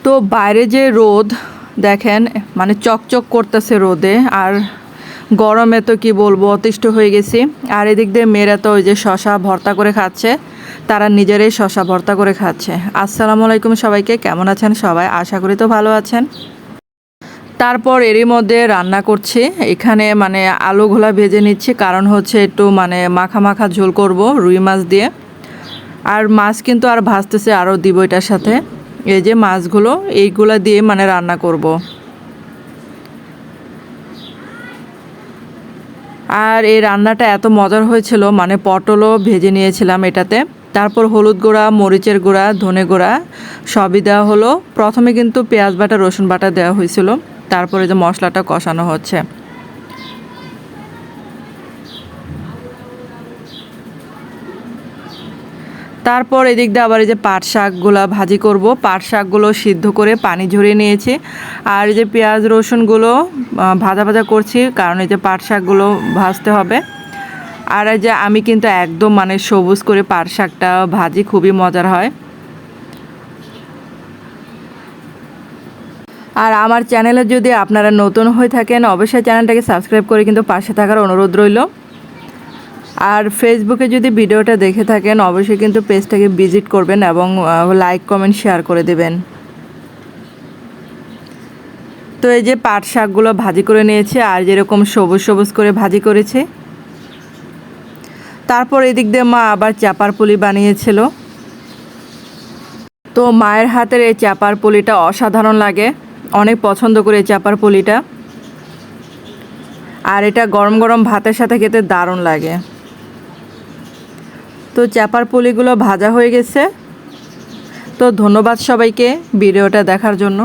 তো বাইরে যে রোদ দেখেন, মানে চকচক করতেছে রোদে, আর গরমে তো কি বলবো, অতিষ্ঠ হয়ে গেছি। আর এদিক দিয়ে মেয়েরা তো ওই যে শশা ভর্তা করে খাচ্ছে, তারা নিজেরাই শশা ভর্তা করে খাচ্ছে। আসসালামু আলাইকুম সবাইকে, কেমন আছেন সবাই? আশা করি তো ভালো আছেন। তারপর এরই মধ্যে রান্না করছি, এখানে মানে আলুগুলা ভেজে নিচ্ছি, কারণ হচ্ছে একটু মানে মাখা মাখা ঝোল করব রুই মাছ দিয়ে। আর মাছ কিন্তু আর ভাজতেছে, আরও দিব এটার সাথে। এই যে মাছগুলো, এইগুলা দিয়ে মানে রান্না করব। আর এই রান্নাটা এত মজার হয়েছিল, মানে পটলও ভেজে নিয়েছিলাম এটাতে। তারপর হলুদ গুঁড়া, মরিচের গুঁড়া, ধনে গুঁড়া সবই দেওয়া হলো। প্রথমে কিন্তু পেঁয়াজ বাটা, রসুন বাটা দেওয়া হয়েছিল, তারপরে যে মশলাটা কষানো হচ্ছে। তারপর এদিক দিয়ে আবার এই যে পাট শাকগুলো ভাজি করব। পাট শাকগুলো সিদ্ধ করে পানি ঝরিয়ে নিয়েছি। আর এই যে পেঁয়াজ রসুনগুলো ভাজা ভাজা করছি, কারণ এই যে পাট শাকগুলো ভাজতে হবে। আর এই যে আমি কিন্তু একদম মানে সবুজ করে পাট শাকটা ভাজি, খুবই মজার হয়। আর আমার চ্যানেলে যদি আপনারা নতুন হয়ে থাকেন, অবশ্যই চ্যানেলটাকে সাবস্ক্রাইব করে কিন্তু পাশে থাকার অনুরোধ রইল। আর ফেসবুকে যদি ভিডিওটা দেখে থাকেন, অবশ্যই কিন্তু পেজটাকে ভিজিট করবেন এবং লাইক কমেন্ট শেয়ার করে দেবেন। তো এই যে পাট শাকগুলো ভাজি করে নিয়েছে, আর যেরকম সবুজ সবুজ করে ভাজি করেছে। তারপর এদিক দিয়ে মা আবার চাপার পুলি বানিয়েছিল। তো মায়ের হাতের এই চাপার পুলিটা অসাধারণ লাগে, অনেক পছন্দ করে এই চাপার পুলিটা। আর এটা গরম গরম ভাতের সাথে খেতে দারুণ লাগে। তো চাপার পুলিগুলো ভাজা হয়ে গেছে। তো ধন্যবাদ সবাইকে ভিডিওটা দেখার জন্য।